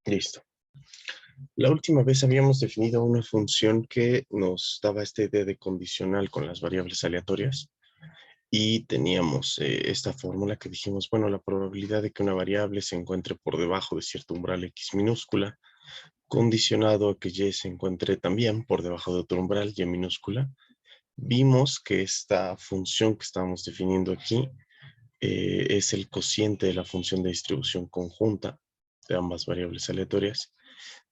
Listo. La última vez habíamos definido una función que nos daba esta idea de condicional con las variables aleatorias y teníamos esta fórmula que dijimos, bueno, la probabilidad de que una variable se encuentre por debajo de cierto umbral x minúscula, condicionado a que y se encuentre también por debajo de otro umbral y minúscula. Vimos que esta función que estábamos definiendo aquí es el cociente de la función de distribución conjunta de ambas variables aleatorias,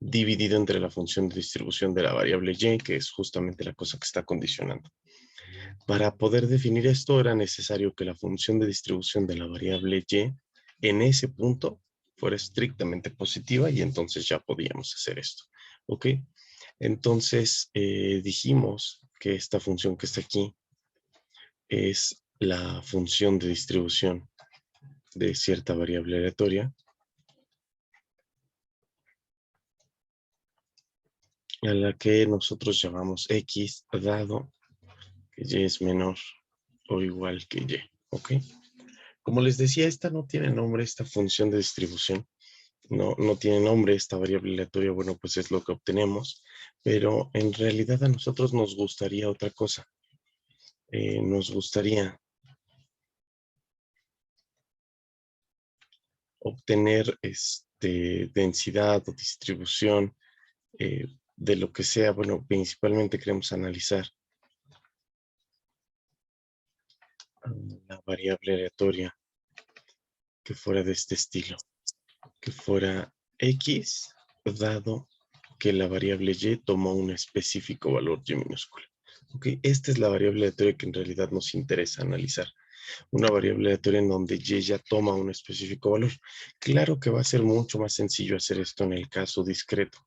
dividido entre la función de distribución de la variable y, que es justamente la cosa que está condicionando. Para poder definir esto era necesario que la función de distribución de la variable y en ese punto fuera estrictamente positiva y entonces ya podíamos hacer esto. ¿Ok? Entonces dijimos que esta función que está aquí es la función de distribución de cierta variable aleatoria a la que nosotros llamamos x dado que y es menor o igual que y, ¿ok? Como les decía, esta no tiene nombre, esta función de distribución, no tiene nombre, esta variable aleatoria, bueno, pues es lo que obtenemos, pero en realidad a nosotros nos gustaría otra cosa. Nos gustaría obtener densidad o distribución de lo que sea. Bueno, principalmente queremos analizar la variable aleatoria que fuera de este estilo, que fuera x dado que la variable y toma un específico valor y minúscula. Okay, esta es la variable aleatoria que en realidad nos interesa analizar. Una variable aleatoria en donde y ya toma un específico valor. Claro que va a ser mucho más sencillo hacer esto en el caso discreto,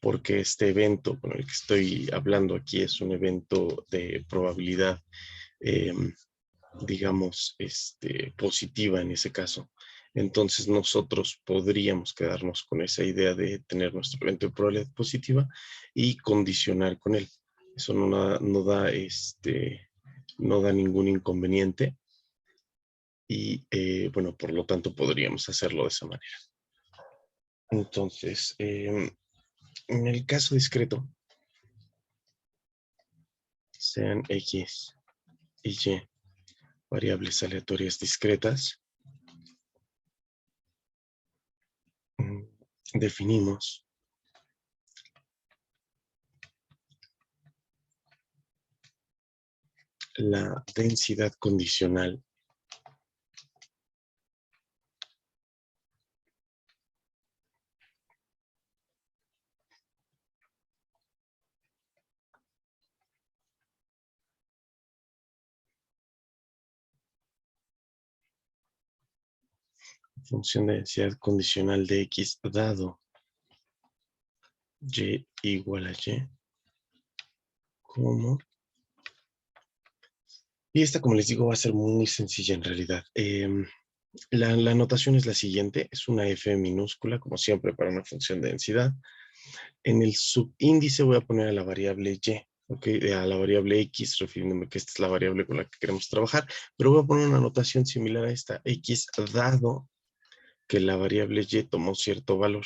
porque este evento con el que estoy hablando aquí es un evento de probabilidad, digamos, positiva en ese caso. Entonces nosotros podríamos quedarnos con esa idea de tener nuestro evento de probabilidad positiva y condicionar con él. Eso no da ningún inconveniente y, bueno, por lo tanto podríamos hacerlo de esa manera. Entonces, en el caso discreto, sean x y y variables aleatorias discretas, definimos la densidad condicional función de densidad condicional de x dado y igual a y como... Y esta, como les digo, va a ser muy sencilla en realidad. La notación es la siguiente, es una f minúscula, como siempre, para una función de densidad. En el subíndice voy a poner a la variable y, okay, a la variable x, refiriéndome que esta es la variable con la que queremos trabajar, pero voy a poner una notación similar a esta, x dado que la variable y tomó cierto valor.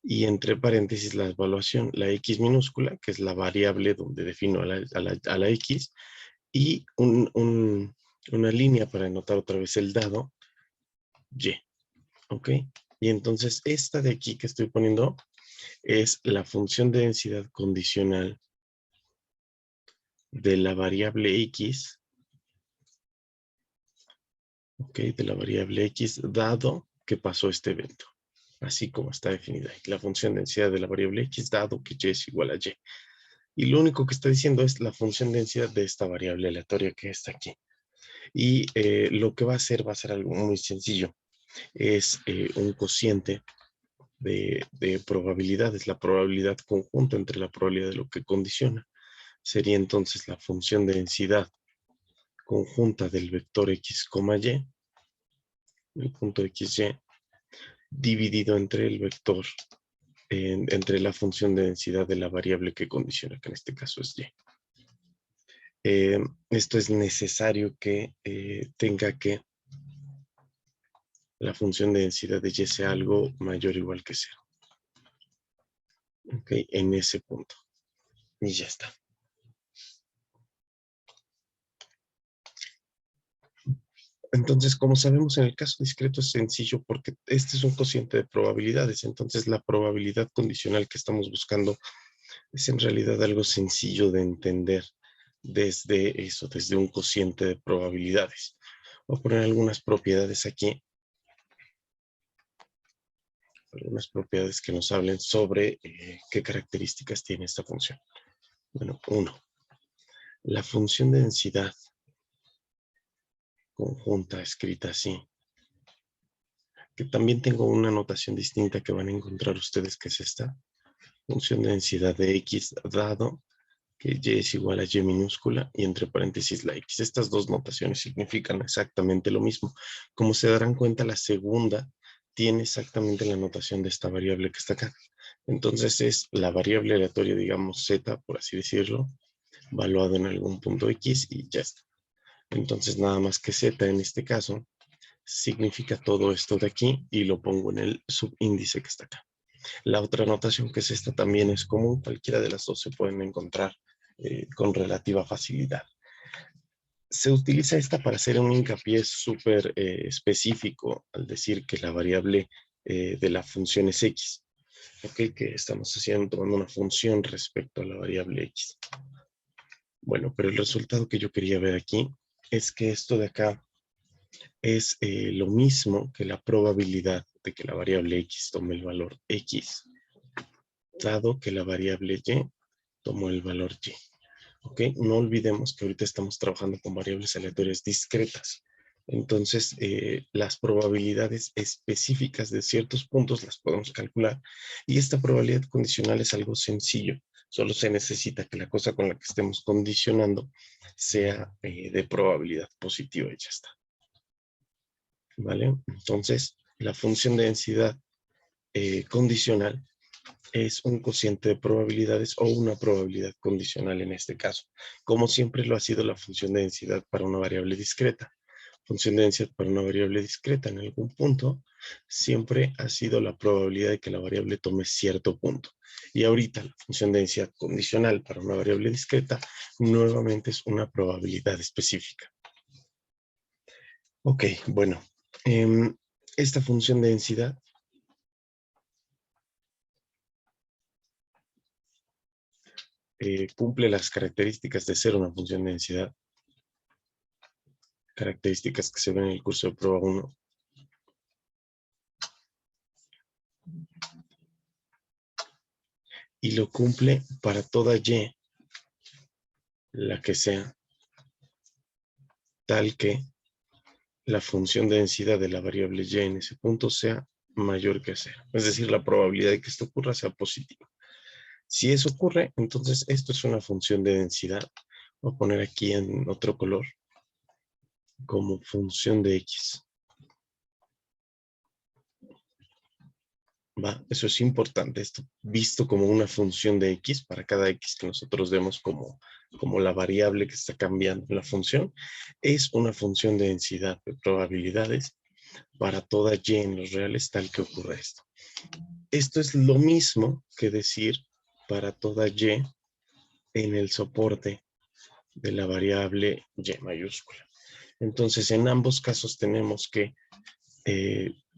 Y entre paréntesis la evaluación, la x minúscula, que es la variable donde defino a la x, y una línea para anotar otra vez el dado, y, ¿ok? Y entonces esta de aquí que estoy poniendo es la función de densidad condicional de la variable x, ¿ok? De la variable x dado que pasó este evento, así como está definida. La función de densidad de la variable x dado que y es igual a y. Y lo único que está diciendo es la función de densidad de esta variable aleatoria que está aquí. Y lo que va a hacer algo muy sencillo. Es un cociente de probabilidades, la probabilidad conjunta entre la probabilidad de lo que condiciona. Sería entonces la función de densidad conjunta del vector x, y, el punto xy, dividido entre el vector, entre la función de densidad de la variable que condiciona, que en este caso es y. Esto es necesario que tenga que la función de densidad de y sea algo mayor o igual que 0. Ok, en ese punto. Y ya está. Entonces, como sabemos, en el caso discreto es sencillo porque este es un cociente de probabilidades. Entonces, la probabilidad condicional que estamos buscando es en realidad algo sencillo de entender desde eso, desde un cociente de probabilidades. Voy a poner algunas propiedades aquí, algunas propiedades que nos hablen sobre qué características tiene esta función. Bueno, 1. La función de densidad conjunta escrita así, que también tengo una notación distinta que van a encontrar ustedes, que es esta. Función de densidad de X dado que Y es igual a Y minúscula y entre paréntesis la X. Estas dos notaciones significan exactamente lo mismo. Como se darán cuenta, la segunda tiene exactamente la notación de esta variable que está acá. Entonces es la variable aleatoria, digamos Z, por así decirlo, valuado en algún punto X y ya está. Entonces nada más que Z en este caso significa todo esto de aquí y lo pongo en el subíndice que está acá. La otra notación, que es esta, también es común. Cualquiera de las dos se pueden encontrar con relativa facilidad. Se utiliza esta para hacer un hincapié súper específico al decir que la variable de la función es X. ¿Ok? Que estamos tomando una función respecto a la variable X. Bueno, pero el resultado que yo quería ver aquí es que esto de acá es lo mismo que la probabilidad de que la variable X tome el valor X, dado que la variable Y tomó el valor Y. ¿Ok? No olvidemos que ahorita estamos trabajando con variables aleatorias discretas. Entonces, las probabilidades específicas de ciertos puntos las podemos calcular. Y esta probabilidad condicional es algo sencillo. Solo se necesita que la cosa con la que estemos condicionando sea de probabilidad positiva y ya está. ¿Vale? Entonces, la función de densidad condicional es un cociente de probabilidades o una probabilidad condicional en este caso, como siempre lo ha sido la función de densidad para una variable discreta. Función de densidad para una variable discreta en algún punto siempre ha sido la probabilidad de que la variable tome cierto punto. Y ahorita la función de densidad condicional para una variable discreta nuevamente es una probabilidad específica. Ok, bueno, esta función de densidad cumple las características de ser una función de densidad, características que se ven en el curso de prueba 1. Y lo cumple para toda Y, la que sea, tal que la función de densidad de la variable Y en ese punto sea mayor que 0. Es decir, la probabilidad de que esto ocurra sea positiva. Si eso ocurre, entonces esto es una función de densidad. Voy a poner aquí en otro color como función de X. ¿Va? Eso es importante, esto visto como una función de X, para cada X que nosotros demos como la variable que está cambiando la función, es una función de densidad de probabilidades para toda Y en los reales tal que ocurre esto. Esto es lo mismo que decir para toda Y en el soporte de la variable Y mayúscula. Entonces, en ambos casos tenemos que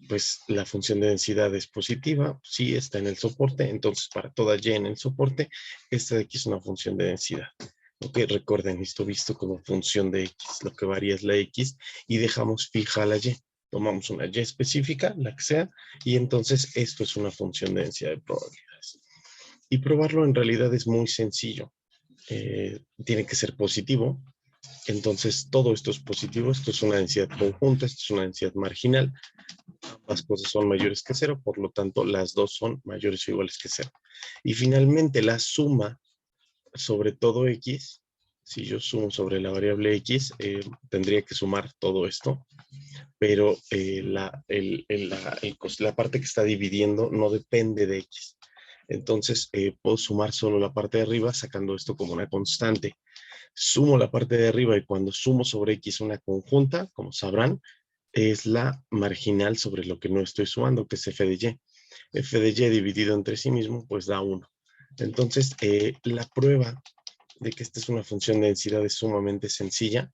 pues la función de densidad es positiva, si está en el soporte, entonces para toda Y en el soporte, esta de aquí es una función de densidad. Ok, recuerden, esto visto como función de X, lo que varía es la X y dejamos fija la Y. Tomamos una Y específica, la que sea, y entonces esto es una función de densidad de probabilidades. Y probarlo en realidad es muy sencillo. Tiene que ser positivo, entonces todo esto es positivo, esto es una densidad conjunta, esto es una densidad marginal, ambas cosas son mayores que 0, por lo tanto las dos son mayores o iguales que 0. Y finalmente la suma sobre todo X, si yo sumo sobre la variable X, tendría que sumar todo esto, pero la parte que está dividiendo no depende de X. Entonces puedo sumar solo la parte de arriba sacando esto como una constante. Sumo la parte de arriba y cuando sumo sobre X una conjunta, como sabrán, es la marginal sobre lo que no estoy sumando, que es f de y. F de y dividido entre sí mismo, pues da 1. Entonces, la prueba de que esta es una función de densidad es sumamente sencilla.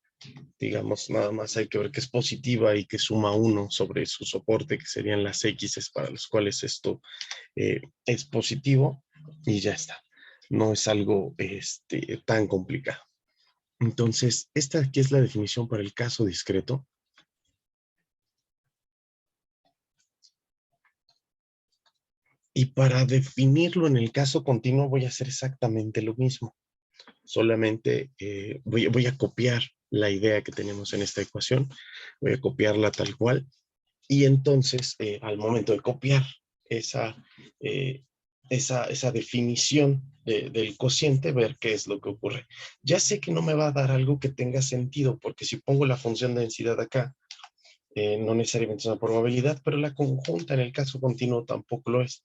Digamos, nada más hay que ver que es positiva y que suma 1 sobre su soporte, que serían las X para los cuales esto es positivo, y ya está. No es algo tan complicado. Entonces, esta aquí es la definición para el caso discreto. Y para definirlo en el caso continuo voy a hacer exactamente lo mismo. Solamente voy a copiar la idea que tenemos en esta ecuación. Voy a copiarla tal cual. Y entonces, al momento de copiar esa, eh, esa definición del cociente, ver qué es lo que ocurre. Ya sé que no me va a dar algo que tenga sentido, porque si pongo la función de densidad acá, no necesariamente es una probabilidad, pero la conjunta en el caso continuo tampoco lo es.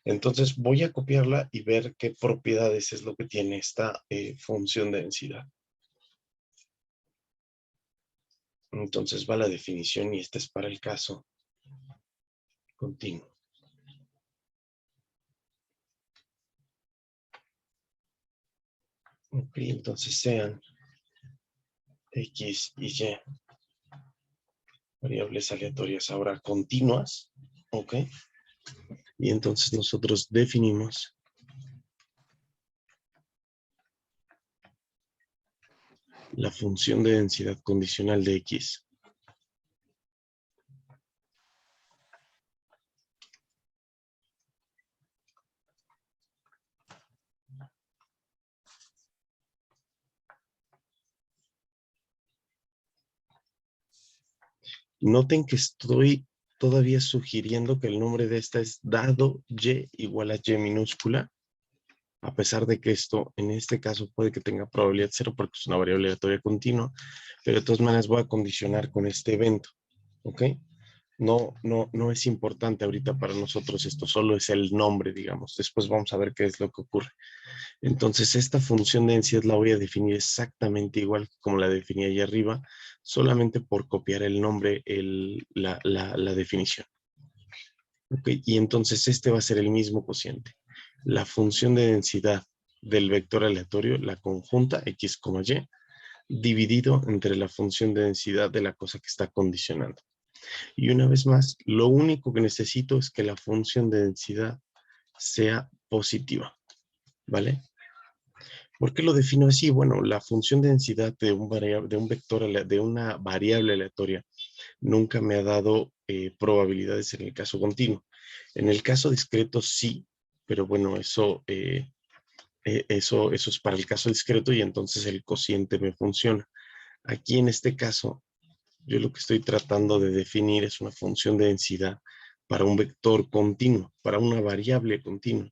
Entonces voy a copiarla y ver qué propiedades es lo que tiene esta función de densidad. Entonces va la definición y esta es para el caso continuo. Ok, entonces sean X y Y variables aleatorias ahora continuas. Ok, y entonces nosotros definimos la función de densidad condicional de X. Noten que estoy todavía sugiriendo que el nombre de esta es dado Y igual a Y minúscula, a pesar de que esto en este caso puede que tenga probabilidad cero porque es una variable aleatoria continua, pero de todas maneras voy a condicionar con este evento, ¿ok? No es importante ahorita para nosotros esto, solo es el nombre, digamos. Después vamos a ver qué es lo que ocurre. Entonces, esta función de densidad la voy a definir exactamente igual como la definí ahí arriba, solamente por copiar el nombre, la definición. Okay, y entonces este va a ser el mismo cociente. La función de densidad del vector aleatorio, la conjunta x, y, dividido entre la función de densidad de la cosa que está condicionando. Y una vez más, lo único que necesito es que la función de densidad sea positiva, ¿vale? ¿Por qué lo defino así? Bueno, la función de densidad de un vector, de una variable aleatoria, nunca me ha dado probabilidades en el caso continuo. En el caso discreto sí, pero bueno, eso es para el caso discreto y entonces el cociente me funciona. Aquí en este caso, yo lo que estoy tratando de definir es una función de densidad para un vector continuo, para una variable continua.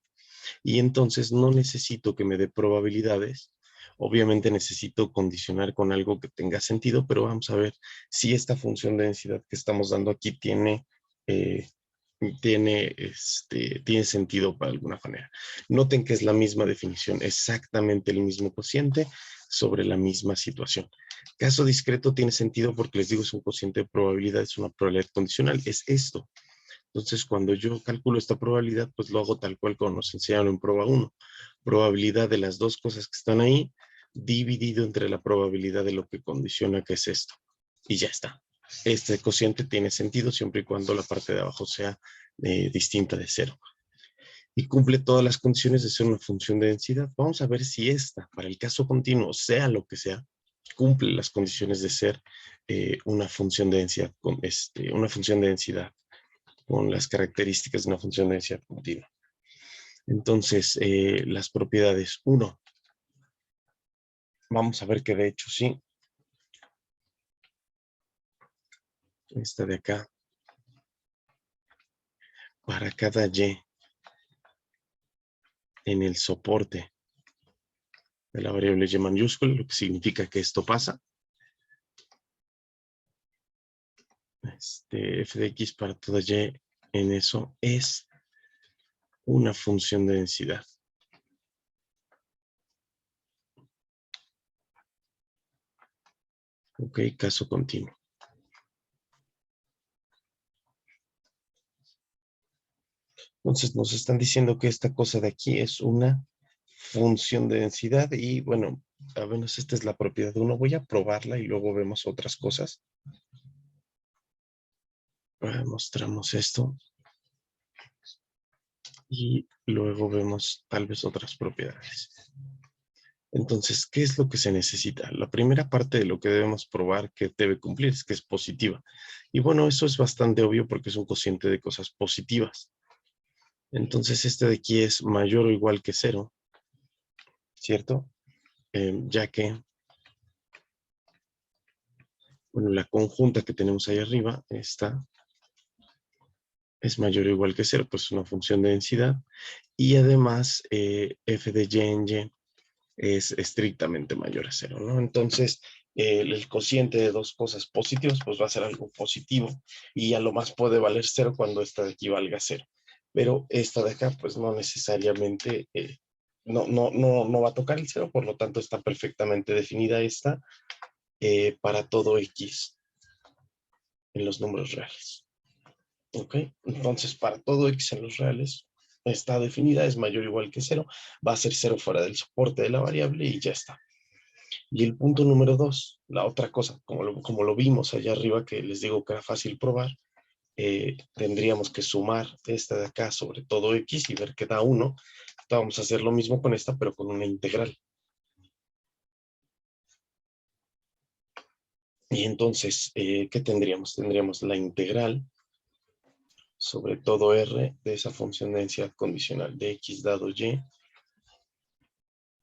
Y entonces no necesito que me dé probabilidades. Obviamente necesito condicionar con algo que tenga sentido, pero vamos a ver si esta función de densidad que estamos dando aquí eh, tiene sentido para alguna manera. Noten que es la misma definición, exactamente el mismo cociente sobre la misma situación. Caso discreto tiene sentido porque les digo es un cociente de probabilidad, es una probabilidad condicional, es esto. Entonces, cuando yo calculo esta probabilidad, pues lo hago tal cual como nos enseñaron en prueba 1. Probabilidad de las dos cosas que están ahí, dividido entre la probabilidad de lo que condiciona, que es esto. Y ya está. Este cociente tiene sentido siempre y cuando la parte de abajo sea distinta de cero. Y cumple todas las condiciones de ser una función de densidad. Vamos a ver si esta, para el caso continuo, sea lo que sea, cumple las condiciones de ser una función de densidad, una función de densidad con las características de una función de densidad continua. Entonces, las propiedades 1. Vamos a ver que de hecho sí. Esta de acá. Para cada y en el soporte de la variable y mayúscula, lo que significa que esto pasa. F de x para toda y en eso es una función de densidad. Ok, caso continuo. Entonces nos están diciendo que esta cosa de aquí es una función de densidad y bueno, a ver, esta es la propiedad de uno. Voy a probarla y luego vemos otras cosas. Mostramos esto y luego vemos tal vez otras propiedades. Entonces, ¿qué es lo que se necesita? La primera parte de lo que debemos probar que debe cumplir es que es positiva. Y bueno, eso es bastante obvio porque es un cociente de cosas positivas. Entonces, este de aquí es mayor o igual que 0, ¿cierto? Ya que, bueno, la conjunta que tenemos ahí arriba, esta, es mayor o igual que 0, pues es una función de densidad. Y además, f de y en y es estrictamente mayor a 0, ¿no? Entonces, el cociente de dos cosas positivas, pues va a ser algo positivo y a lo más puede valer 0 cuando esta de aquí valga 0. Pero esta de acá, pues no necesariamente, no va a tocar el 0, por lo tanto está perfectamente definida esta para todo x en los números reales. ¿Ok? Entonces, para todo x en los reales, está definida, es mayor o igual que 0, va a ser 0 fuera del soporte de la variable y ya está. Y el punto número 2, la otra cosa, como lo vimos allá arriba, que les digo que era fácil probar, tendríamos que sumar esta de acá sobre todo x y ver que da 1. Vamos a hacer lo mismo con esta, pero con una integral. Y entonces, ¿qué tendríamos? Tendríamos la integral sobre todo r de esa función de densidad condicional de x dado y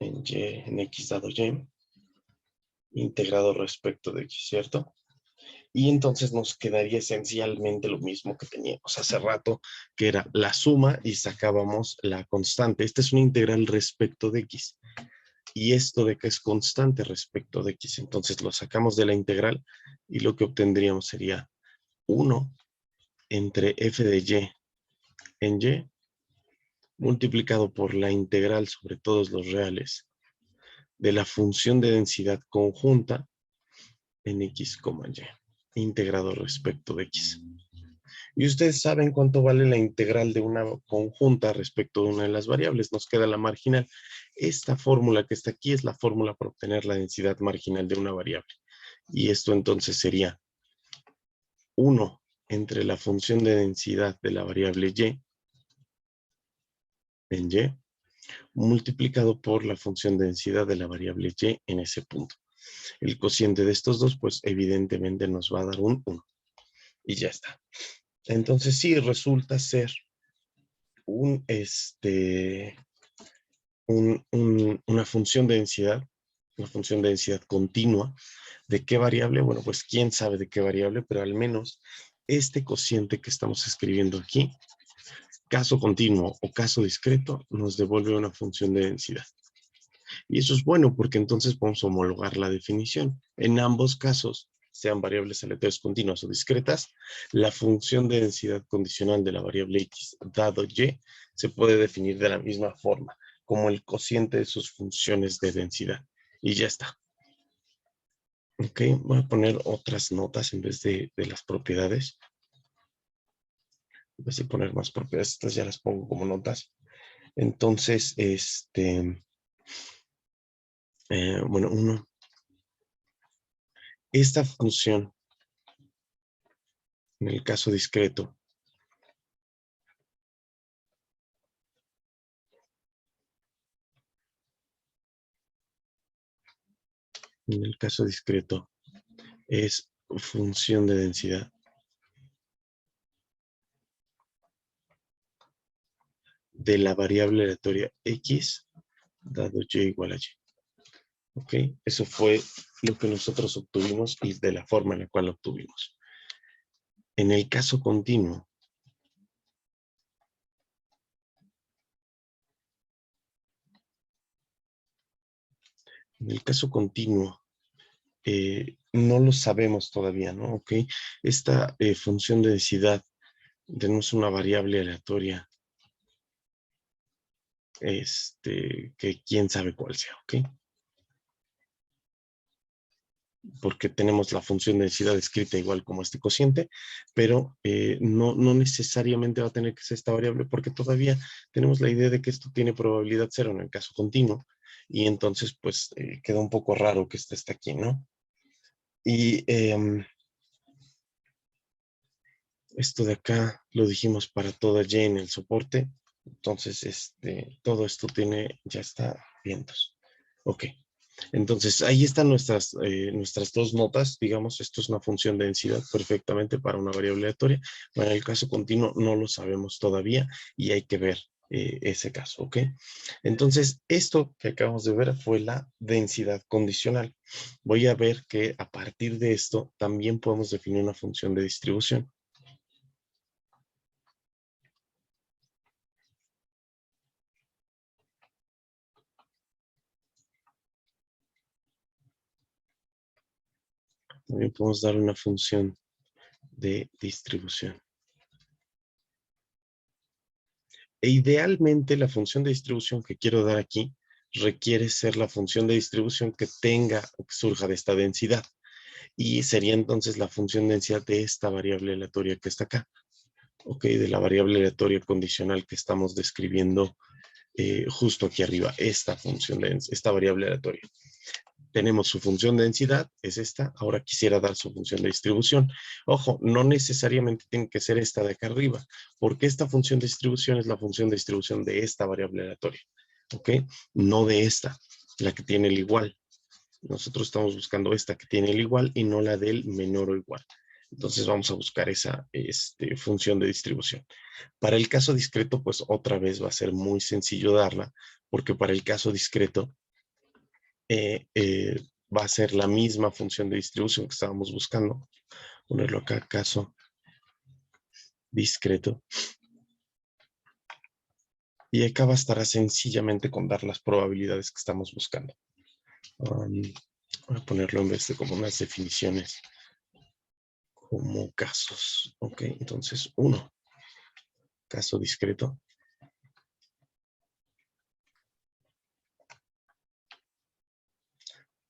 en x dado y, integrado respecto de x, ¿cierto? Y entonces nos quedaría esencialmente lo mismo que teníamos hace rato, que era la suma y sacábamos la constante. Esta es una integral respecto de x. Y esto de que es constante respecto de x. Entonces lo sacamos de la integral y lo que obtendríamos sería 1 entre f de y en y multiplicado por la integral sobre todos los reales de la función de densidad conjunta en x, y, integrado respecto de x. Y ustedes saben cuánto vale la integral de una conjunta respecto de una de las variables. Nos queda la marginal. Esta fórmula que está aquí es la fórmula para obtener la densidad marginal de una variable. Y esto entonces sería 1 entre la función de densidad de la variable y en y multiplicado por la función de densidad de la variable y en ese punto. El cociente de estos dos, pues evidentemente nos va a dar un 1. Y ya está. Entonces sí, resulta ser una función de densidad continua. ¿De qué variable? Bueno, pues quién sabe de qué variable, pero al menos este cociente que estamos escribiendo aquí, caso continuo o caso discreto, nos devuelve una función de densidad. Y eso es bueno porque entonces podemos homologar la definición. En ambos casos, sean variables aleatorias continuas o discretas, la función de densidad condicional de la variable x dado y se puede definir de la misma forma, como el cociente de sus funciones de densidad. Y ya está. Ok, voy a poner otras notas en vez de las propiedades. En vez de poner más propiedades, estas ya las pongo como notas. Entonces, bueno, esta función, en el caso discreto, es función de densidad de la variable aleatoria x dado y igual a y. ¿Ok? Eso fue lo que nosotros obtuvimos y de la forma en la cual lo obtuvimos. En el caso continuo, no lo sabemos todavía, ¿no? ¿Ok? Esta función de densidad tenemos una variable aleatoria, que quién sabe cuál sea, ¿ok? porque tenemos la función densidad escrita igual como este cociente, pero no necesariamente va a tener que ser esta variable porque todavía tenemos la idea de que esto tiene probabilidad cero en el caso continuo, y entonces pues queda un poco raro que este esté aquí, ¿no? Y esto de acá lo dijimos para toda Y en el soporte, entonces todo esto ya está vientos. Ok. Entonces, ahí están nuestras dos notas. Digamos, esto es una función de densidad perfectamente para una variable aleatoria. Para el caso continuo no lo sabemos todavía y hay que ver ese caso, ¿ok? Entonces, esto que acabamos de ver fue la densidad condicional. Voy a ver que a partir de esto también podemos definir una función de distribución. También podemos dar una función de distribución. E idealmente la función de distribución que quiero dar aquí requiere ser la función de distribución que surja de esta densidad. Y sería entonces la función de densidad de esta variable aleatoria que está acá. Ok, de la variable aleatoria condicional que estamos describiendo justo aquí arriba, esta variable aleatoria. Tenemos su función de densidad, es esta. Ahora quisiera dar su función de distribución. Ojo, no necesariamente tiene que ser esta de acá arriba, porque esta función de distribución es la función de distribución de esta variable aleatoria, ¿ok? No de esta, la que tiene el igual. Nosotros estamos buscando esta que tiene el igual y no la del menor o igual. Entonces vamos a buscar esa función de distribución. Para el caso discreto, pues otra vez va a ser muy sencillo darla, porque para el caso discreto va a ser la misma función de distribución que estábamos buscando. Ponerlo acá, caso discreto. Y acá bastará sencillamente con dar las probabilidades que estamos buscando. Voy a ponerlo en vez de como unas definiciones, como casos. Ok, entonces 1, caso discreto.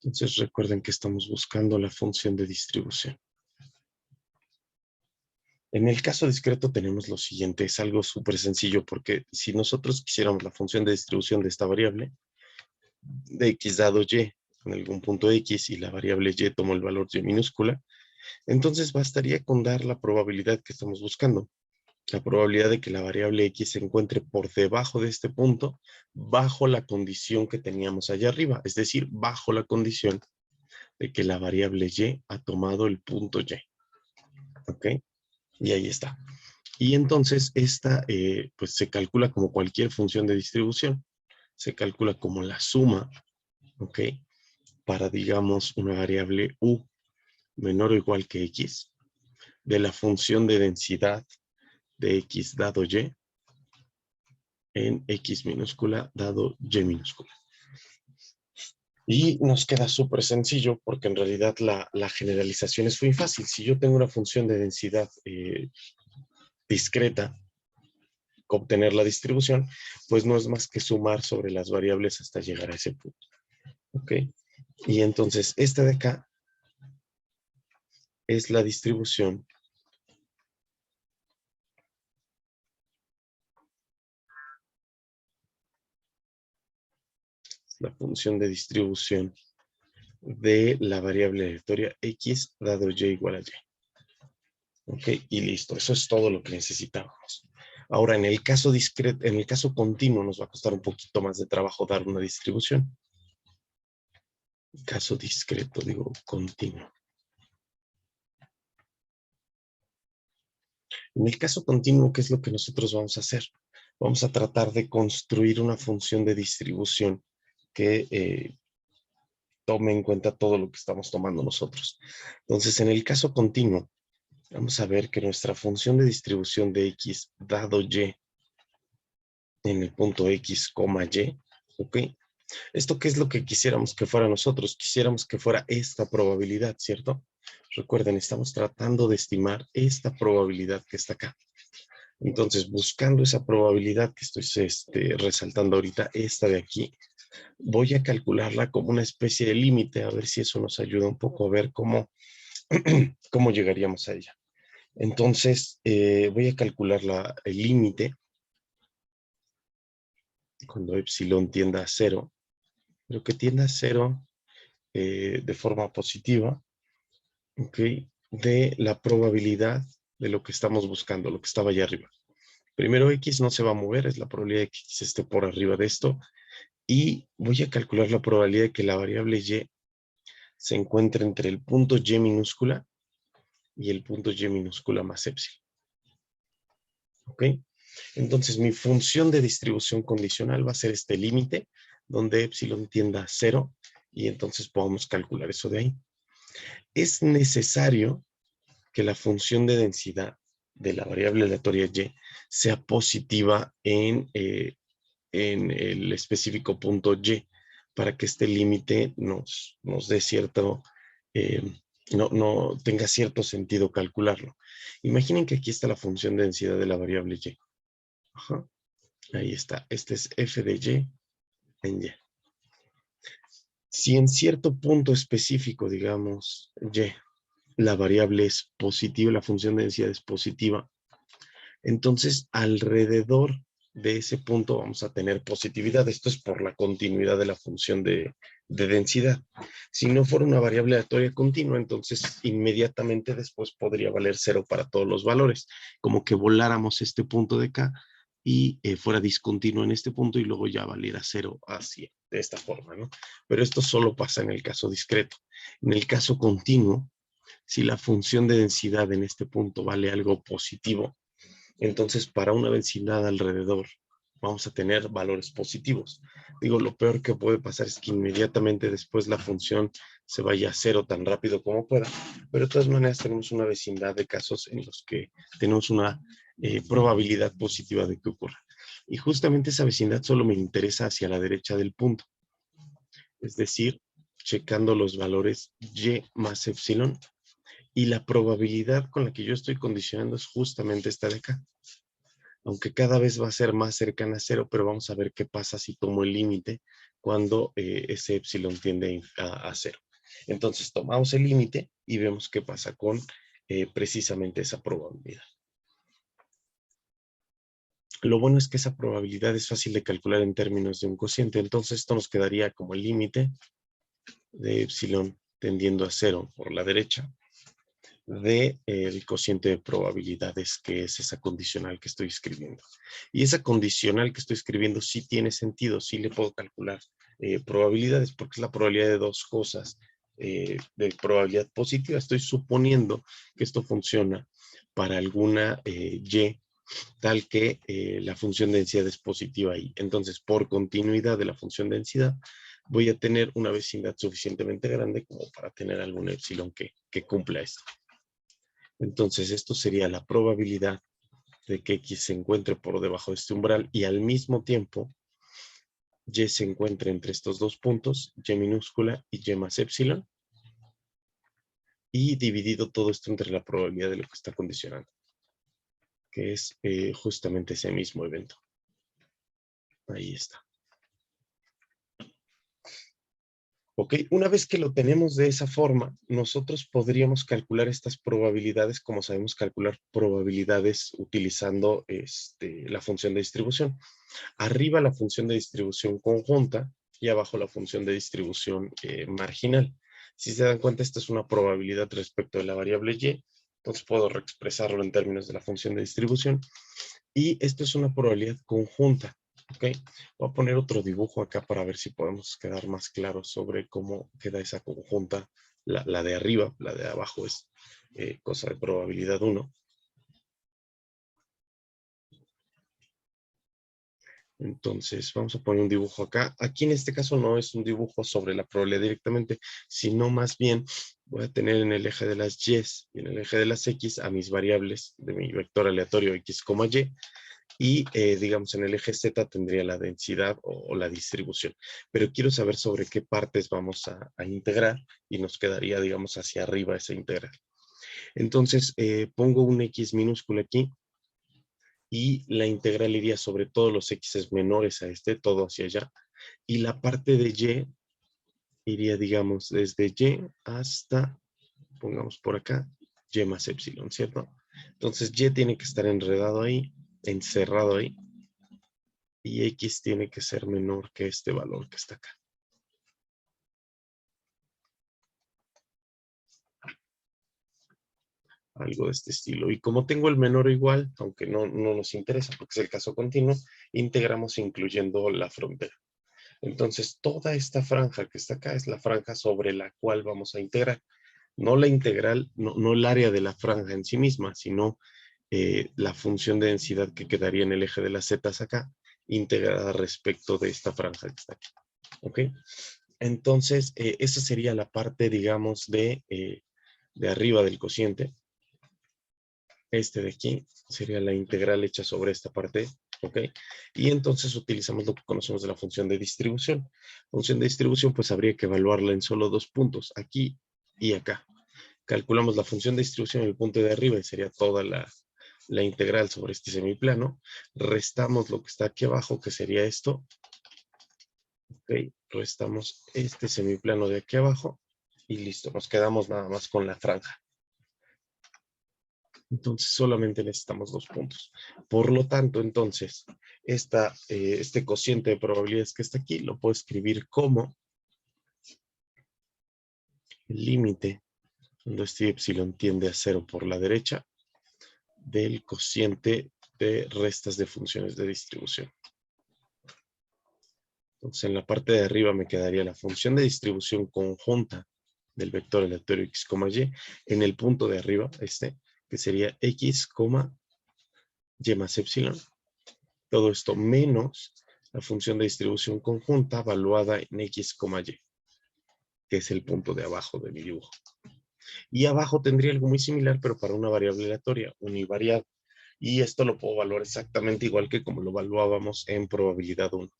Entonces recuerden que estamos buscando la función de distribución. En el caso discreto tenemos lo siguiente, es algo súper sencillo porque si nosotros quisiéramos la función de distribución de esta variable, de x dado y en algún punto x y la variable y tomó el valor y minúscula, entonces bastaría con dar la probabilidad que estamos buscando. La probabilidad de que la variable x se encuentre por debajo de este punto, bajo la condición que teníamos allá arriba, es decir, bajo la condición de que la variable y ha tomado el punto y. ¿Ok? Y ahí está. Y entonces esta pues se calcula como cualquier función de distribución. Se calcula como la suma, ¿ok? Para, digamos, una variable u menor o igual que x de la función de densidad de x dado y en x minúscula dado y minúscula. Y nos queda súper sencillo porque en realidad la generalización es muy fácil. Si yo tengo una función de densidad discreta, obtener la distribución, pues no es más que sumar sobre las variables hasta llegar a ese punto. ¿Ok? Y entonces esta de acá es la distribución la función de distribución de la variable aleatoria x dado y igual a y. Ok, y listo, eso es todo lo que necesitábamos. Ahora, en el caso discreto, en el caso continuo, nos va a costar un poquito más de trabajo dar una distribución. Caso discreto, digo, continuo. En el caso continuo, ¿qué es lo que nosotros vamos a hacer? Vamos a tratar de construir una función de distribución que tome en cuenta todo lo que estamos tomando nosotros. Entonces, en el caso continuo, vamos a ver que nuestra función de distribución de x dado y en el punto x, y, ¿ok? ¿Esto qué es lo que quisiéramos que fuera nosotros? Quisiéramos que fuera esta probabilidad, ¿cierto? Recuerden, estamos tratando de estimar esta probabilidad que está acá. Entonces, buscando esa probabilidad que estoy resaltando ahorita, esta de aquí, Voy a calcularla como una especie de límite, a ver si eso nos ayuda un poco a ver cómo, cómo llegaríamos a ella. Entonces, voy a calcular el límite cuando epsilon tienda a cero, pero que tienda a cero de forma positiva, ¿ok? De la probabilidad de lo que estamos buscando, lo que estaba allá arriba. Primero X no se va a mover, es la probabilidad de que X esté por arriba de esto, y voy a calcular la probabilidad de que la variable Y se encuentre entre el punto Y minúscula y el punto Y minúscula más epsilon. ¿Ok? Entonces mi función de distribución condicional va a ser este límite, donde epsilon tienda a cero, y entonces podemos calcular eso de ahí. Es necesario que la función de densidad de la variable aleatoria Y sea positiva en el específico punto Y, para que este límite nos dé cierto, eh, no tenga cierto sentido calcularlo. Imaginen que aquí está la función de densidad de la variable Y. Ajá. Ahí está. Este es f de Y en Y. Si en cierto punto específico, digamos, Y, la variable es positiva, la función de densidad es positiva, entonces alrededor de ese punto vamos a tener positividad. Esto es por la continuidad de la función de densidad. Si no fuera una variable aleatoria continua, entonces inmediatamente después podría valer cero para todos los valores. Como que voláramos este punto de acá y fuera discontinuo en este punto y luego ya valiera cero así, de esta forma, ¿no? Pero esto solo pasa en el caso discreto. En el caso continuo, si la función de densidad en este punto vale algo positivo, entonces para una vecindad alrededor vamos a tener valores positivos. Digo, lo peor que puede pasar es que inmediatamente después la función se vaya a cero tan rápido como pueda, pero de todas maneras tenemos una vecindad de casos en los que tenemos una probabilidad positiva de que ocurra. Y justamente esa vecindad solo me interesa hacia la derecha del punto, es decir, checando los valores y más epsilon, y la probabilidad con la que yo estoy condicionando es justamente esta de acá, aunque cada vez va a ser más cercana a cero, pero vamos a ver qué pasa si tomo el límite cuando ese epsilon tiende a cero. Entonces tomamos el límite y vemos qué pasa con precisamente esa probabilidad. Lo bueno es que esa probabilidad es fácil de calcular en términos de un cociente, entonces esto nos quedaría como el límite de epsilon tendiendo a cero por la derecha del cociente de probabilidades, que es esa condicional que estoy escribiendo. Y esa condicional que estoy escribiendo sí tiene sentido, sí le puedo calcular probabilidades, porque es la probabilidad de dos cosas. De probabilidad positiva, estoy suponiendo que esto funciona para alguna Y, tal que la función de densidad es positiva ahí. Entonces, por continuidad de la función de densidad, voy a tener una vecindad suficientemente grande como para tener algún epsilon que cumpla esto. Entonces, esto sería la probabilidad de que X se encuentre por debajo de este umbral y al mismo tiempo Y se encuentre entre estos dos puntos, Y minúscula y Y más epsilon, y dividido todo esto entre la probabilidad de lo que está condicionando, que es justamente ese mismo evento. Ahí está. Ok, una vez que lo tenemos de esa forma, nosotros podríamos calcular estas probabilidades como sabemos calcular probabilidades utilizando la función de distribución. Arriba la función de distribución conjunta y abajo la función de distribución marginal. Si se dan cuenta, esta es una probabilidad respecto de la variable y, entonces puedo reexpresarlo en términos de la función de distribución. Y esto es una probabilidad conjunta. ¿Ok? Voy a poner otro dibujo acá para ver si podemos quedar más claros sobre cómo queda esa conjunta. La de arriba, la de abajo es cosa de probabilidad 1. Entonces, vamos a poner un dibujo acá. Aquí en este caso no es un dibujo sobre la probabilidad directamente, sino más bien voy a tener en el eje de las y y en el eje de las x a mis variables de mi vector aleatorio x, y digamos en el eje z tendría la densidad o la distribución. Pero quiero saber sobre qué partes vamos a integrar y nos quedaría, digamos, hacia arriba esa integral. Entonces, pongo un x minúsculo aquí y la integral iría sobre todos los x menores a todo hacia allá, Y la parte de y iría, digamos, desde y hasta, pongamos por acá, y más epsilon, ¿cierto? Entonces y tiene que estar enredado ahí, encerrado ahí, y x tiene que ser menor que este valor que está acá. Algo de este estilo. Y como tengo el menor igual, aunque no nos interesa porque es el caso continuo, integramos incluyendo la frontera. Entonces, toda esta franja que está acá es la franja sobre la cual vamos a integrar. No la integral, no el área de la franja en sí misma, sino la función de densidad que quedaría en el eje de las zetas acá, integrada respecto de esta franja que está aquí. ¿Ok? Entonces, esa sería la parte, digamos, de arriba del cociente. Este de aquí sería la integral hecha sobre esta parte, ¿ok? Y entonces utilizamos lo que conocemos de la función de distribución. Función de distribución, pues habría que evaluarla en solo dos puntos, aquí y acá. Calculamos la función de distribución en el punto de arriba y sería toda la integral sobre este semiplano. Restamos lo que está aquí abajo, que sería esto. Ok, restamos este semiplano de aquí abajo y listo, nos quedamos nada más con la franja. Entonces solamente necesitamos dos puntos. Por lo tanto, entonces, este cociente de probabilidades que está aquí lo puedo escribir como el límite cuando este epsilon tiende a 0 por la derecha del cociente de restas de funciones de distribución. Entonces, en la parte de arriba me quedaría la función de distribución conjunta del vector aleatorio x, y en el punto de arriba, que sería x, y más epsilon. Todo esto menos la función de distribución conjunta evaluada en x, y, que es el punto de abajo de mi dibujo. Y abajo tendría algo muy similar, pero para una variable aleatoria, univariada. Y esto lo puedo evaluar exactamente igual que como lo evaluábamos en probabilidad 1.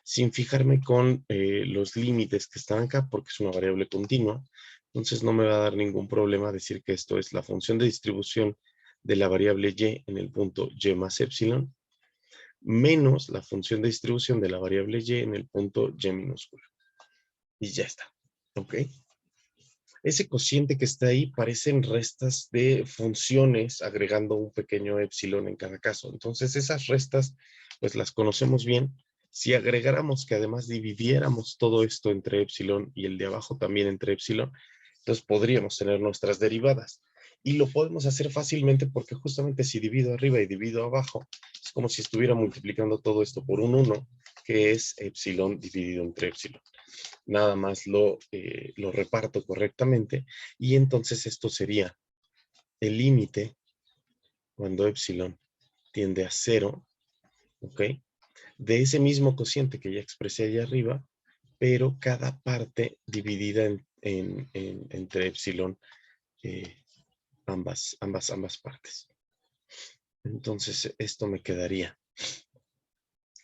Sin fijarme con los límites que están acá, porque es una variable continua. Entonces no me va a dar ningún problema decir que esto es la función de distribución de la variable y en el punto y más epsilon, menos la función de distribución de la variable y en el punto y minúscula. Y ya está. ¿Ok? Ese cociente que está ahí parecen restas de funciones agregando un pequeño epsilon en cada caso. Entonces esas restas pues las conocemos bien. Si agregáramos que además dividiéramos todo esto entre epsilon y el de abajo también entre epsilon, entonces podríamos tener nuestras derivadas. Y lo podemos hacer fácilmente porque justamente si divido arriba y divido abajo, es como si estuviera multiplicando todo esto por un 1, que es epsilon dividido entre epsilon. Nada más lo reparto correctamente y entonces esto sería el límite cuando epsilon tiende a 0, ¿ok? De ese mismo cociente que ya expresé allá arriba, pero cada parte dividida entre epsilon, ambas partes. Entonces esto me quedaría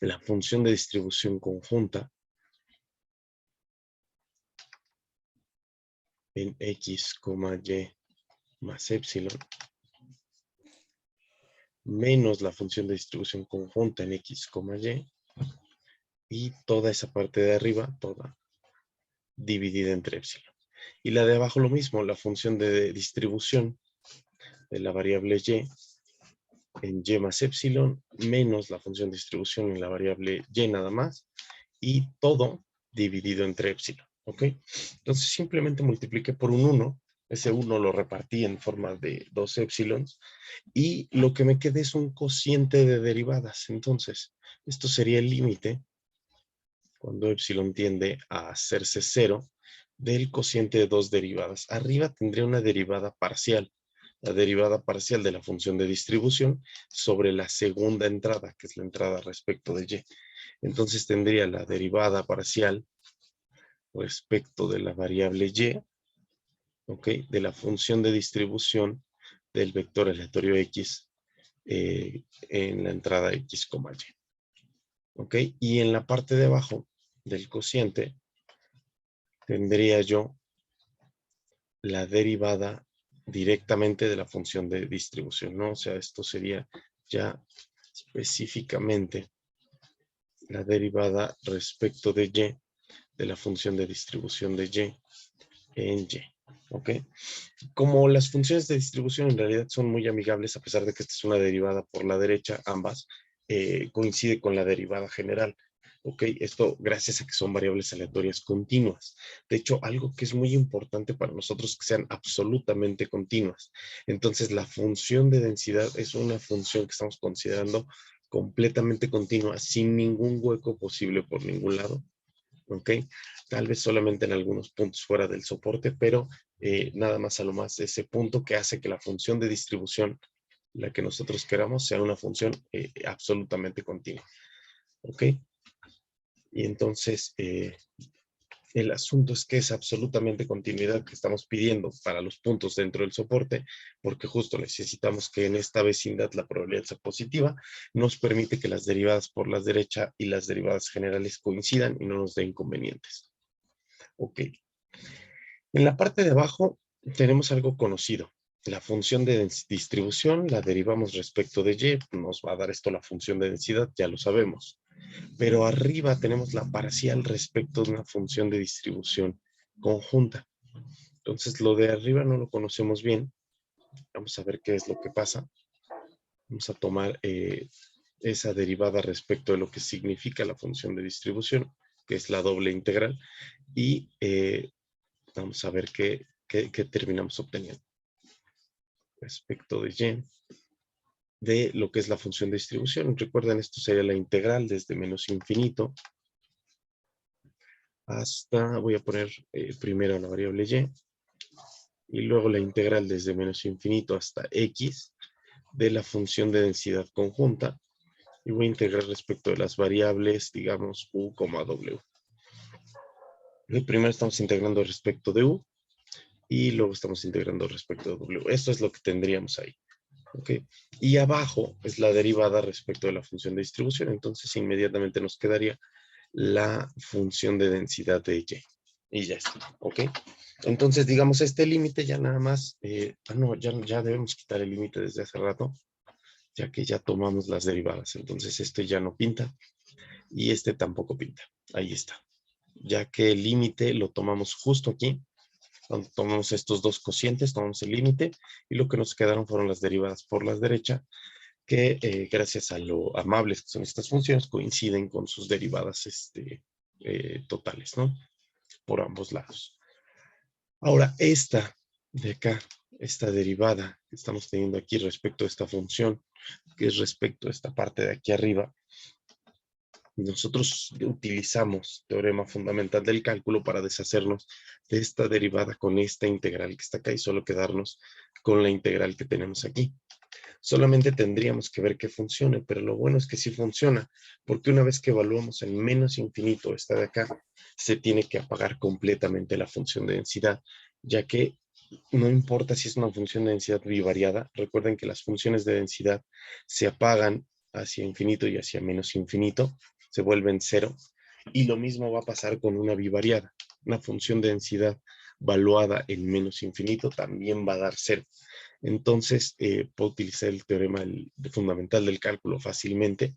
la función de distribución conjunta en x, y más epsilon menos la función de distribución conjunta en x, y toda esa parte de arriba, toda dividida entre epsilon. Y la de abajo lo mismo, la función de distribución de la variable y en y más epsilon menos la función de distribución en la variable y nada más, y todo dividido entre epsilon. ¿Ok? Entonces simplemente multipliqué por un 1, ese 1 lo repartí en forma de 2 epsilons, y lo que me queda es un cociente de derivadas. Entonces, esto sería el límite cuando epsilon tiende a hacerse 0 del cociente de dos derivadas. Arriba tendría una derivada parcial, la derivada parcial de la función de distribución sobre la segunda entrada, que es la entrada respecto de y. Entonces tendría la derivada parcial respecto de la variable y, ¿ok? De la función de distribución del vector aleatorio x en la entrada x, y. ¿Ok? Y en la parte de abajo del cociente tendría yo la derivada directamente de la función de distribución, ¿no? O sea, esto sería ya específicamente la derivada respecto de y de la función de distribución de y en y. ¿Ok? Como las funciones de distribución en realidad son muy amigables, a pesar de que esta es una derivada por la derecha, ambas coincide con la derivada general. ¿Ok? Esto gracias a que son variables aleatorias continuas. De hecho, algo que es muy importante para nosotros es que sean absolutamente continuas. Entonces, la función de densidad es una función que estamos considerando completamente continua, sin ningún hueco posible por ningún lado. ¿Ok? Tal vez solamente en algunos puntos fuera del soporte, pero nada más a lo más ese punto que hace que la función de distribución, la que nosotros queramos, sea una función absolutamente continua. ¿Ok? Y entonces, el asunto es que es absolutamente continuidad que estamos pidiendo para los puntos dentro del soporte, porque justo necesitamos que en esta vecindad la probabilidad sea positiva, nos permite que las derivadas por la derecha y las derivadas generales coincidan y no nos dé inconvenientes. Ok. En la parte de abajo tenemos algo conocido. La función de distribución la derivamos respecto de y, nos va a dar esto la función de densidad, ya lo sabemos. Pero arriba tenemos la parcial respecto de una función de distribución conjunta. Entonces lo de arriba no lo conocemos bien. Vamos a ver qué es lo que pasa. Vamos a tomar esa derivada respecto de lo que significa la función de distribución, que es la doble integral, y vamos a ver qué terminamos obteniendo respecto de y de lo que es la función de distribución. Recuerden, esto sería la integral desde menos infinito hasta, voy a poner primero la variable y luego la integral desde menos infinito hasta x de la función de densidad conjunta, y voy a integrar respecto de las variables, digamos, u, w. Primero estamos integrando respecto de u y luego estamos integrando respecto de w. Esto es lo que tendríamos ahí. ¿Okay? Y abajo es la derivada respecto de la función de distribución, entonces inmediatamente nos quedaría la función de densidad de y. Y ya está, ¿ok? Entonces, digamos, este límite ya nada más, no, ya debemos quitar el límite desde hace rato, ya que ya tomamos las derivadas. Entonces, este ya no pinta y este tampoco pinta. Ahí está. Ya que el límite lo tomamos justo aquí, cuando tomamos estos dos cocientes, tomamos el límite y lo que nos quedaron fueron las derivadas por la derecha, que gracias a lo amables que son estas funciones, coinciden con sus derivadas totales, ¿no? Por ambos lados. Ahora, esta de acá, esta derivada que estamos teniendo aquí respecto a esta función, que es respecto a esta parte de aquí arriba, nosotros utilizamos teorema fundamental del cálculo para deshacernos de esta derivada con esta integral que está acá y solo quedarnos con la integral que tenemos aquí. Solamente tendríamos que ver que funcione, pero lo bueno es que sí funciona, porque una vez que evaluamos en menos infinito esta de acá, se tiene que apagar completamente la función de densidad, ya que no importa si es una función de densidad bivariada, recuerden que las funciones de densidad se apagan hacia infinito y hacia menos infinito, se vuelven cero, y lo mismo va a pasar con una bivariada. Una función de densidad valuada en menos infinito también va a dar cero. Entonces, puedo utilizar el teorema fundamental del cálculo fácilmente,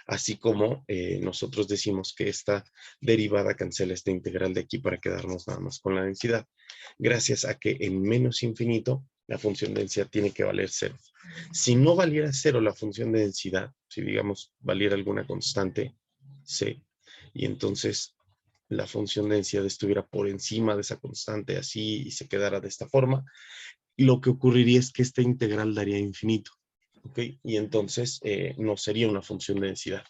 así como nosotros decimos que esta derivada cancela esta integral de aquí para quedarnos nada más con la densidad, gracias a que en menos infinito la función de densidad tiene que valer cero. Si no valiera cero la función de densidad, si digamos valiera alguna constante c, y entonces la función de densidad estuviera por encima de esa constante así y se quedara de esta forma, lo que ocurriría es que esta integral daría infinito, ¿ok? Y entonces no sería una función de densidad.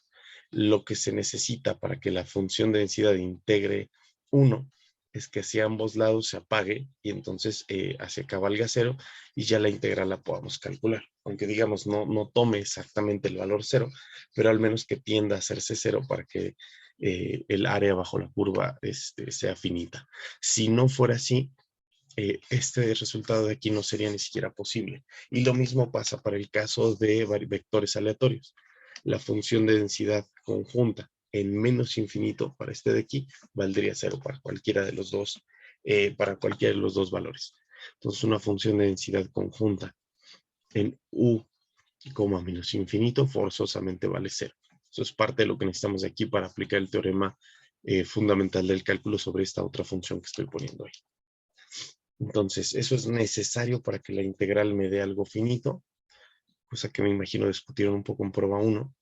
Lo que se necesita para que la función de densidad integre 1 es que hacia ambos lados se apague y entonces hacia acá valga 0 y ya la integral la podamos calcular. Aunque digamos no tome exactamente el valor 0, pero al menos que tienda a hacerse 0 para que el área bajo la curva sea finita. Si no fuera así, este resultado de aquí no sería ni siquiera posible. Y lo mismo pasa para el caso de vectores aleatorios. La función de densidad conjunta en menos infinito para este de aquí valdría 0 para cualquiera de los dos, valores. Entonces una función de densidad conjunta en u, menos infinito forzosamente vale 0. Eso es parte de lo que necesitamos de aquí para aplicar el teorema fundamental del cálculo sobre esta otra función que estoy poniendo ahí. Entonces, eso es necesario para que la integral me dé algo finito, cosa que me imagino discutieron un poco en prueba 1.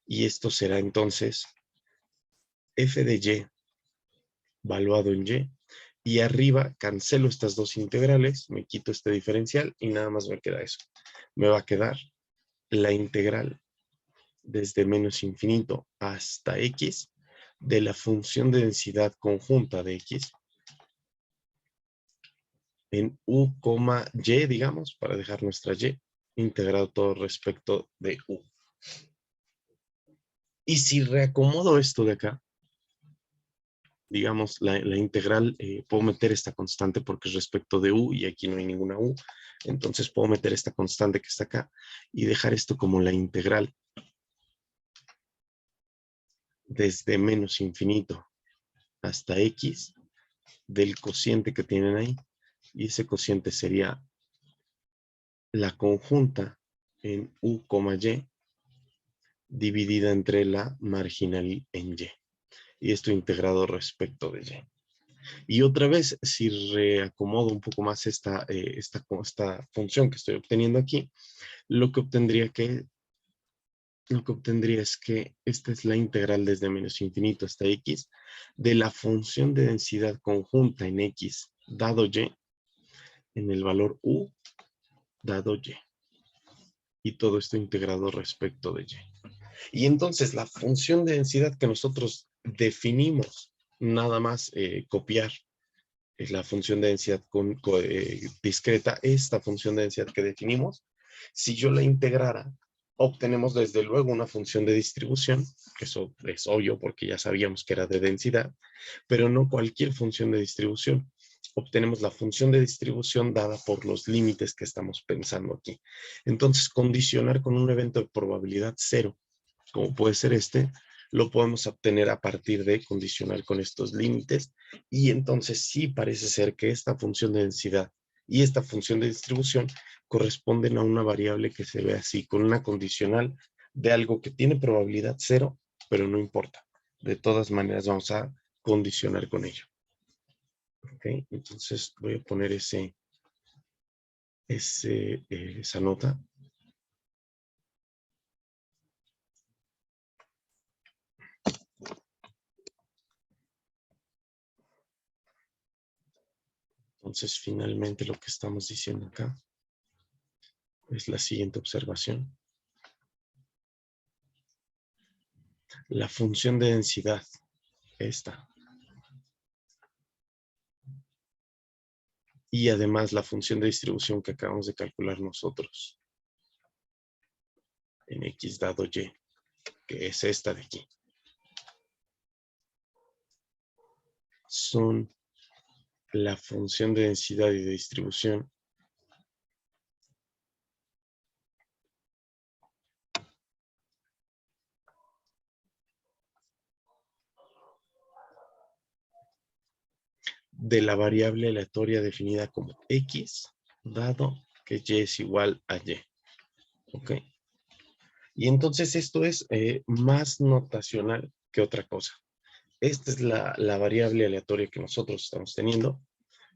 Y esto será entonces f de y valuado en y. Y arriba cancelo estas dos integrales, me quito este diferencial y nada más me queda eso. Me va a quedar la integral desde menos infinito hasta x de la función de densidad conjunta de x en u, y, digamos, para dejar nuestra y integrado todo respecto de u. Y si reacomodo esto de acá, digamos, la integral, puedo meter esta constante porque es respecto de u y aquí no hay ninguna u. Entonces puedo meter esta constante que está acá y dejar esto como la integral desde menos infinito hasta x del cociente que tienen ahí. Y ese cociente sería la conjunta en u, y dividida entre la marginal en y. Y esto integrado respecto de y. Y otra vez, si reacomodo un poco más esta función que estoy obteniendo aquí, lo que obtendría es que esta es la integral desde menos infinito hasta x de la función de densidad conjunta en x dado y en el valor u dado y. Y todo esto integrado respecto de y. Y entonces la función de densidad que nosotros definimos, nada más copiar es la función de densidad discreta, esta función de densidad que definimos, si yo la integrara, obtenemos desde luego una función de distribución, que eso es obvio porque ya sabíamos que era de densidad, pero no cualquier función de distribución. Obtenemos la función de distribución dada por los límites que estamos pensando aquí. Entonces, condicionar con un evento de probabilidad cero, como puede ser este, lo podemos obtener a partir de condicionar con estos límites. Y entonces sí parece ser que esta función de densidad y esta función de distribución corresponden a una variable que se ve así, con una condicional de algo que tiene probabilidad cero, pero no importa. De todas maneras vamos a condicionar con ello. ¿Ok? Entonces voy a poner esa nota. Entonces, finalmente lo que estamos diciendo acá es la siguiente observación. La función de densidad, esta. Y además la función de distribución que acabamos de calcular nosotros. En x dado y, que es esta de aquí. Son la función de densidad y de distribución de la variable aleatoria definida como x, dado que y es igual a y. ¿Ok? Y entonces esto es más notacional que otra cosa. Esta es la variable aleatoria que nosotros estamos teniendo.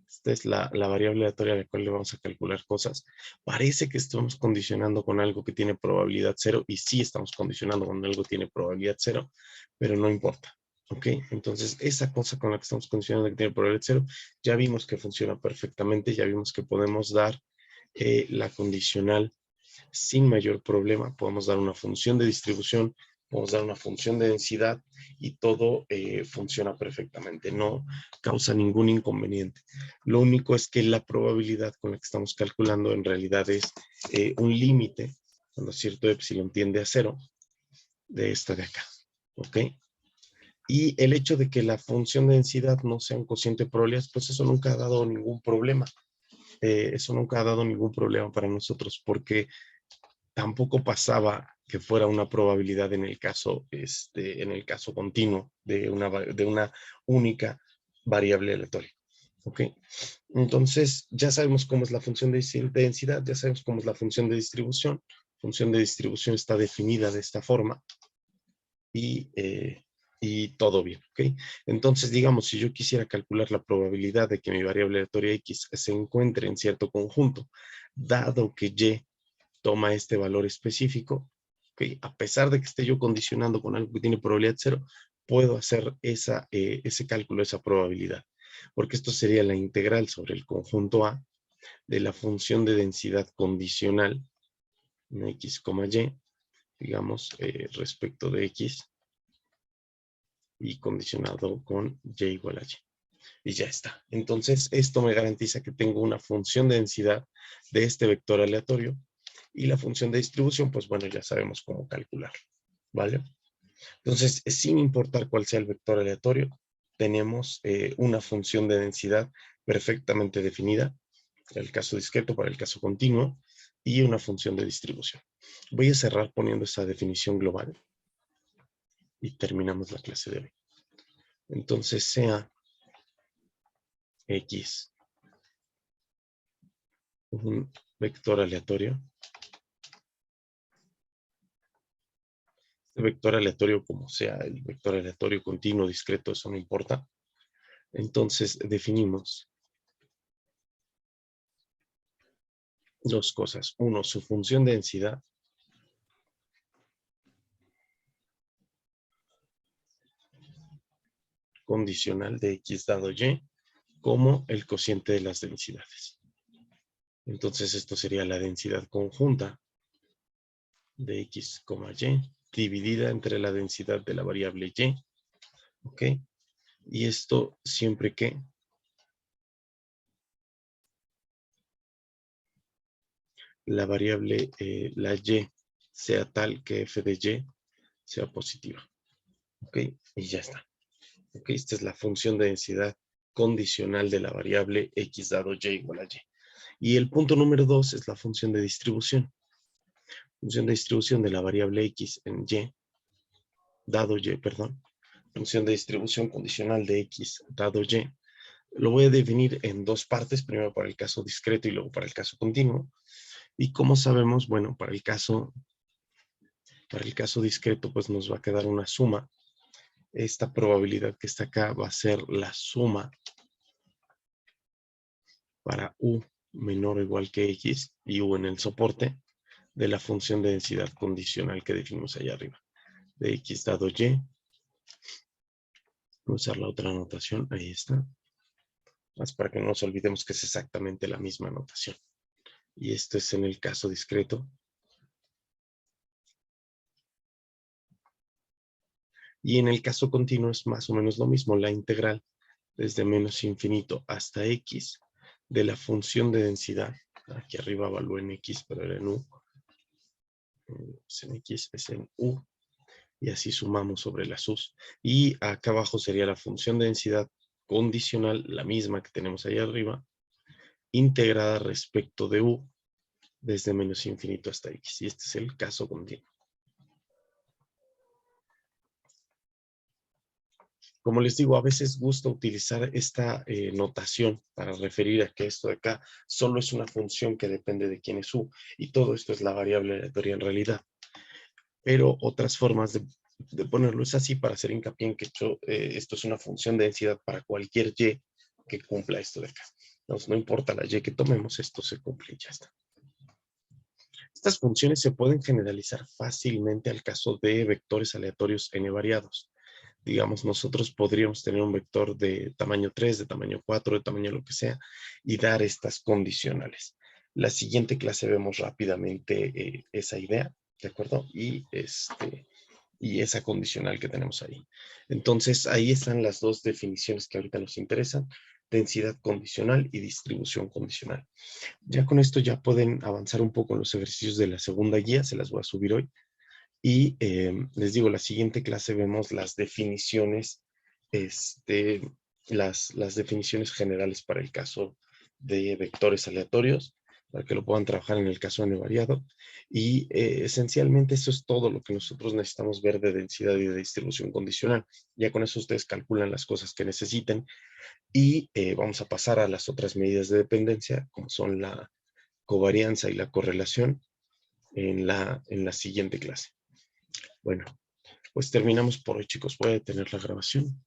Esta es la variable aleatoria a la cual le vamos a calcular cosas. Parece que estamos condicionando con algo que tiene probabilidad cero, y sí estamos condicionando con algo que tiene probabilidad cero, pero no importa. ¿Ok? Entonces, esa cosa con la que estamos condicionando que tiene probabilidad cero, ya vimos que funciona perfectamente, ya vimos que podemos dar la condicional sin mayor problema. Podemos dar una función de distribución, podemos dar una función de densidad y todo funciona perfectamente, no causa ningún inconveniente. Lo único es que la probabilidad con la que estamos calculando en realidad es un límite, cuando cierto epsilon tiende a cero, de esta de acá. ¿Ok? Y el hecho de que la función de densidad no sea un cociente de probabilidades, pues eso nunca ha dado ningún problema. Eso nunca ha dado ningún problema para nosotros, porque tampoco pasaba que fuera una probabilidad en el caso continuo de una única variable aleatoria. ¿Ok? Entonces, ya sabemos cómo es la función de densidad, ya sabemos cómo es la función de distribución. La función de distribución está definida de esta forma. y todo bien, ¿ok? Entonces, digamos, si yo quisiera calcular la probabilidad de que mi variable aleatoria X se encuentre en cierto conjunto, dado que Y toma este valor específico, ¿ok? A pesar de que esté yo condicionando con algo que tiene probabilidad 0, puedo hacer ese cálculo, esa probabilidad, porque esto sería la integral sobre el conjunto A de la función de densidad condicional en X, Y, digamos, respecto de X, y condicionado con Y igual a Y. Y ya está. Entonces, esto me garantiza que tengo una función de densidad de este vector aleatorio, y la función de distribución, pues bueno, ya sabemos cómo calcular, ¿vale? Entonces, sin importar cuál sea el vector aleatorio, tenemos una función de densidad perfectamente definida, para el caso discreto, para el caso continuo, y una función de distribución. Voy a cerrar poniendo esa definición global y terminamos la clase de hoy. Entonces, sea X un vector aleatorio. El vector aleatorio, como sea, el vector aleatorio continuo, discreto, eso no importa. Entonces definimos dos cosas. Uno, su función de densidad. Condicional de X dado Y, como el cociente de las densidades. Entonces esto sería la densidad conjunta de X, Y, dividida entre la densidad de la variable Y. ¿Ok? Y esto siempre que la variable, la Y, sea tal que f de Y sea positiva. ¿Ok? Y ya está. ¿Ok? Esta es la función de densidad condicional de la variable X dado Y igual a Y. Y el punto número 2 es la función de distribución. Función de distribución de la variable X en Y, dado Y, perdón. Función de distribución condicional de X dado Y. Lo voy a definir en dos partes, primero para el caso discreto y luego para el caso continuo. Y como sabemos, bueno, para el caso discreto, pues nos va a quedar una suma. Esta probabilidad que está acá va a ser la suma para U menor o igual que X y U en el soporte de la función de densidad condicional que definimos allá arriba. De X dado Y. Voy a usar la otra anotación, ahí está. Más para que no nos olvidemos que es exactamente la misma notación. Y esto es en el caso discreto. Y en el caso continuo es más o menos lo mismo, la integral desde menos infinito hasta X de la función de densidad. Aquí arriba evalúo en X, pero era en U. Es en X, es en U. Y así sumamos sobre las U's. Y acá abajo sería la función de densidad condicional, la misma que tenemos ahí arriba, integrada respecto de U desde menos infinito hasta X. Y este es el caso continuo. Como les digo, a veces gusta utilizar esta notación para referir a que esto de acá solo es una función que depende de quién es U, y todo esto es la variable aleatoria en realidad. Pero otras formas de ponerlo es así para hacer hincapié en que esto es una función de densidad para cualquier Y que cumpla esto de acá. Entonces, no importa la Y que tomemos, esto se cumple y ya está. Estas funciones se pueden generalizar fácilmente al caso de vectores aleatorios n variados. Digamos, nosotros podríamos tener un vector de tamaño 3, de tamaño 4, de tamaño lo que sea, y dar estas condicionales. La siguiente clase vemos rápidamente esa idea, ¿de acuerdo? Y esa condicional que tenemos ahí. Entonces, ahí están las dos definiciones que ahorita nos interesan: densidad condicional y distribución condicional. Ya con esto ya pueden avanzar un poco en los ejercicios de la segunda guía, se las voy a subir hoy. Y les digo, la siguiente clase vemos las definiciones, las definiciones generales para el caso de vectores aleatorios, para que lo puedan trabajar en el caso n variado. Y esencialmente eso es todo lo que nosotros necesitamos ver de densidad y de distribución condicional. Ya con eso ustedes calculan las cosas que necesiten, y vamos a pasar a las otras medidas de dependencia, como son la covarianza y la correlación, en la siguiente clase. Bueno, pues terminamos por hoy, chicos. Voy a detener la grabación.